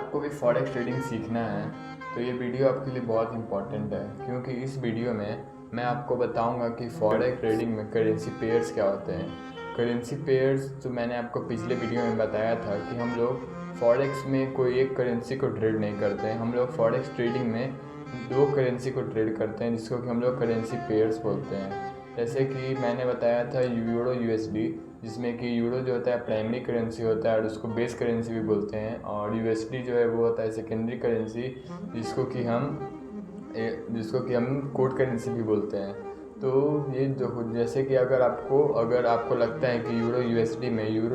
आपको भी forex trading सीखना है तो ये वीडियो आपके लिए बहुत इंपॉर्टेंट है, क्योंकि इस वीडियो में मैं आपको बताऊंगा कि फॉरेक्स ट्रेडिंग में करेंसी पेयर्स क्या होते हैं। करेंसी पेयर्स जो मैंने आपको पिछले वीडियो में बताया था कि हम लोग फॉरेक्स में कोई एक करेंसी को ट्रेड नहीं करते हैं, हम लोग फॉरेक्स ट्रेडिंग में दो करेंसी को ट्रेड करते हैं जिसको कि हम लोग करेंसी पेयर्स बोलते हैं। जैसे कि मैंने बताया था यूरो यूएसडी, जिसमें कि यूरो जो होता है प्राइमरी करेंसी होता है और उसको बेस करेंसी भी बोलते हैं, और यूएसडी जो है वो होता है सेकेंडरी करेंसी जिसको कि हम कोड करेंसी भी बोलते हैं। तो ये जो जैसे कि अगर आपको लगता है कि यूरो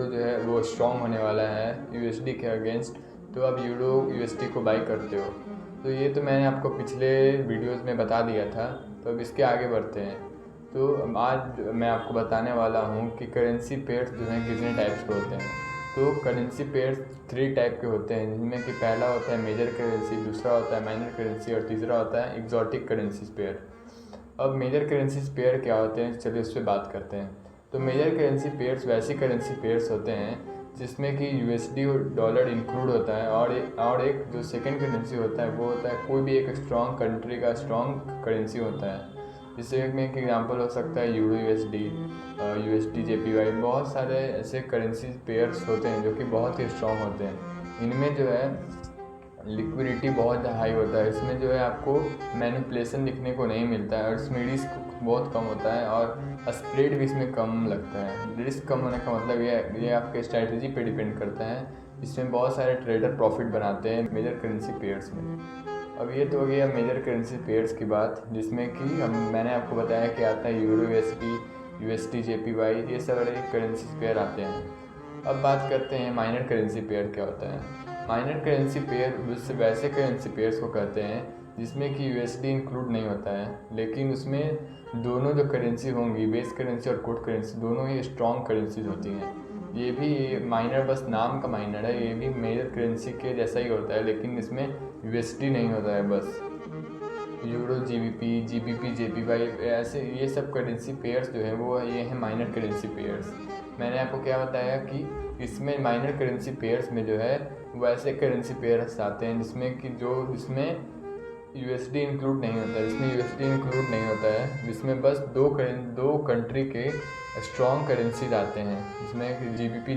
जो है वो स्ट्रॉन्ग होने वाला है यूएसडी के अगेंस्ट, तो आप यूरो यूएसडी को बाई करते हो। तो ये तो मैंने आपको पिछले वीडियोस में बता दिया था। तो अब इसके आगे बढ़ते हैं। तो आज मैं आपको बताने वाला हूँ कि करेंसी पेयर्स जो हैं कितने टाइप्स के होते हैं। तो करेंसी पेयर्स 3 टाइप के होते हैं, जिनमें कि पहला होता है मेजर करेंसी, दूसरा होता है माइनर करेंसी और तीसरा होता है एग्जॉटिक करेंसी पेयर। अब मेजर करेंसी पेयर क्या होते हैं, चलिए उस पर बात करते हैं। तो मेजर करेंसी पेयर्स वैसी करेंसी पेयर्स होते हैं जिसमें कि यूएसडी और डॉलर इंक्लूड होता है, और एक जो सेकंड करेंसी होता है वो होता है कोई भी एक स्ट्रॉन्ग कंट्री का स्ट्रॉन्ग करेंसी होता है। जैसे में एक एग्जांपल हो सकता है यूरो यूएसडी जेपीवाई। बहुत सारे ऐसे करेंसी पेयर्स होते हैं जो कि बहुत ही स्ट्रॉन्ग होते हैं। इनमें जो है लिक्विडिटी बहुत हाई होता है, इसमें जो है आपको मैनिपुलेशन दिखने को नहीं मिलता है और इसमें रिस्क बहुत कम होता है और स्प्रेड भी इसमें कम लगता है। रिस्क कम होने का मतलब ये आपके स्ट्रैटेजी पे डिपेंड करता है। इसमें बहुत सारे ट्रेडर प्रॉफिट बनाते हैं मेजर करेंसी पेयर्स में। अब ये तो हो गया मेजर करेंसी पेयर्स की बात, जिसमें कि मैंने आपको बताया कि आता है यूरो यूएसडी जेपीवाई, ये सारे करेंसी पेयर आते हैं। अब बात करते हैं माइनर करेंसी पेयर क्या होता है। माइनर करेंसी पेयर वैसे करेंसी पेयर्स को कहते हैं जिसमें कि यूएसडी इंक्लूड नहीं होता है, लेकिन उसमें दोनों जो करेंसी होंगी बेस करेंसी और कोड करेंसी दोनों ही स्ट्रॉन्ग करेंसीज होती हैं। ये भी माइनर बस नाम का माइनर है, ये भी मेजर करेंसी के जैसा ही होता है, लेकिन इसमें यूएसडी नहीं होता है। बस यूरो जीबीपी जेपीवाई ऐसे ये सब करेंसी पेयर्स जो हैं वो ये हैं माइनर करेंसी पेयर्स। मैंने आपको क्या बताया कि इसमें माइनर करेंसी पेयर्स में जो है वो ऐसे करेंसी पेयर्स आते हैं जिसमें यूएसडी इंक्लूड नहीं होता है, जिसमें बस दो कंट्री के स्ट्रॉन्ग करेंसीज आते हैं, जिसमें जीबीपी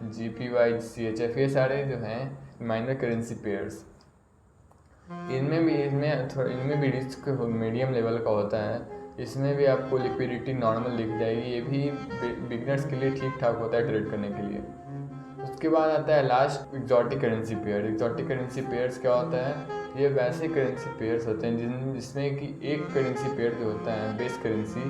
जीपीवाई सीएचएफ, ये सारे जो हैं माइनर करेंसी पेयर्स। इनमें भी रिस्क मीडियम लेवल का होता है। इसमें भी आपको लिक्विडिटी नॉर्मल दिख जाएगी, ये भी बिगनर्स के लिए ठीक ठाक होता है ट्रेड करने के लिए। उसके बाद आता है last exotic currency pair. Exotic currency pairs क्या होता है, ये वैसे करेंसी पेयर्स होते हैं जिसमें कि एक करेंसी पेयर जो होता है बेस करेंसी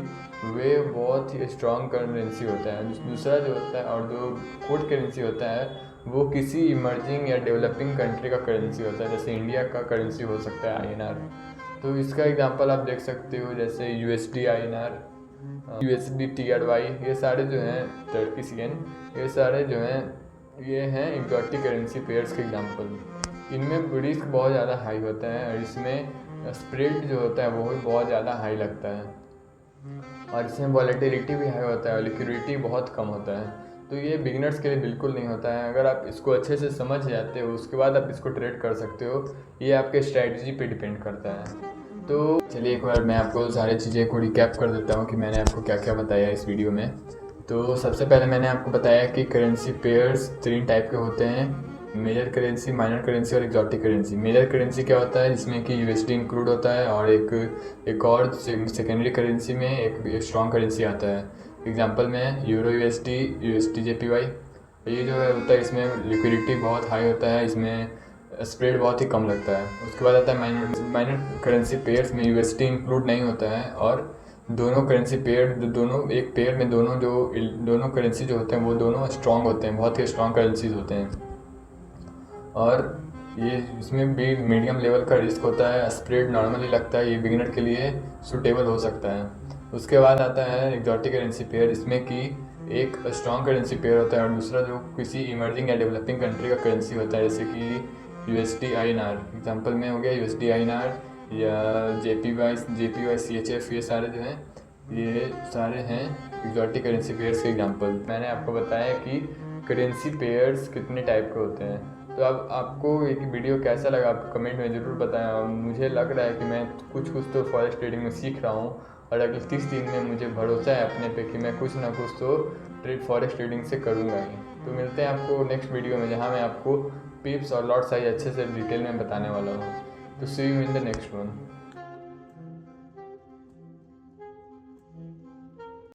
वे बहुत ही स्ट्रॉन्ग करेंसी होता है, दूसरा जो होता है और जो कोड करेंसी होता है वो किसी इमर्जिंग या डेवलपिंग कंट्री का करेंसी होता है। जैसे इंडिया का करेंसी हो सकता है आईएनआर। तो इसका एग्जांपल आप देख सकते हो, जैसे यूएसडी आईएनआर, यूएसडी टीआरवाई, ये सारे जो हैं टर्किश येन, ये सारे जो हैं ये हैं एग्जॉटिक करेंसी पेयर्स के एग्जांपल। इनमें रिस्क बहुत ज़्यादा हाई होता है और इसमें स्प्रेड जो होता है वो भी बहुत ज़्यादा हाई लगता है, और इसमें वॉलेटिलिटी भी हाई होता है और लिक्विडिटी बहुत कम होता है। तो ये बिगनर्स के लिए बिल्कुल नहीं होता है। अगर आप इसको अच्छे से समझ जाते हो उसके बाद आप इसको ट्रेड कर सकते हो, ये आपके स्ट्रैटेजी पे डिपेंड करता है। तो चलिए एक बार मैं आपको सारी चीज़ें को रिकैप कर देता हूँ कि मैंने आपको क्या क्या बताया इस वीडियो में। तो सबसे पहले मैंने आपको बताया कि करेंसी पेयर्स 3 टाइप के होते हैं, मेजर करेंसी, माइनर करेंसी और एग्जॉटिक करेंसी। मेजर करेंसी क्या होता है, जिसमें कि यूएसडी इंक्लूड होता है और एक और सेकेंडरी करेंसी में एक स्ट्रॉन्ग करेंसी आता है। एग्जांपल में यूरो यूएसडी जेपीवाई, ये जो है होता है इसमें लिक्विडिटी बहुत हाई होता है, इसमें स्प्रेड बहुत ही कम लगता है। उसके बाद आता है माइनर करेंसी पेयर्स में यूएसडी इंक्लूड नहीं होता है और दोनों करेंसी पेयर एक पेयर में दोनों करेंसी जो होते हैं वो दोनों स्ट्रॉन्ग होते हैं, बहुत ही स्ट्रॉन्ग करेंसीज होते हैं, और ये इसमें भी मीडियम लेवल का रिस्क होता है, स्प्रेड नॉर्मली लगता है, ये बिगिनर के लिए सूटेबल हो सकता है। उसके बाद आता है एग्जॉटिक करेंसी पेयर, इसमें कि एक स्ट्रॉन्ग करेंसी पेयर होता है और दूसरा जो किसी इमर्जिंग या डेवलपिंग कंट्री का करेंसी होता है, जैसे कि यूएसडी आईएनआर। एग्जांपल में हो गया यूएसडी आईएनआर या जेपीवाई सीएचएफ, ये सारे जो हैं ये सारे हैं एग्जॉटिक करेंसी पेयर्स के एग्जांपल। मैंने आपको बताया कि करेंसी पेयर्स कितने टाइप के होते हैं। तो अब आपको एक वीडियो कैसा लगा आप कमेंट में ज़रूर बताएं। मुझे लग रहा है कि मैं कुछ तो फॉरेक्स ट्रेडिंग में सीख रहा हूँ और अगले 30 दिन में मुझे भरोसा है अपने पे कि मैं कुछ ना कुछ तो फॉरेक्स ट्रेडिंग से करूँगा ही। तो मिलते हैं आपको नेक्स्ट वीडियो में, जहाँ मैं आपको पिप्स और लॉट साइज अच्छे से डिटेल में बताने वाला हूँ। तो see you in the next one.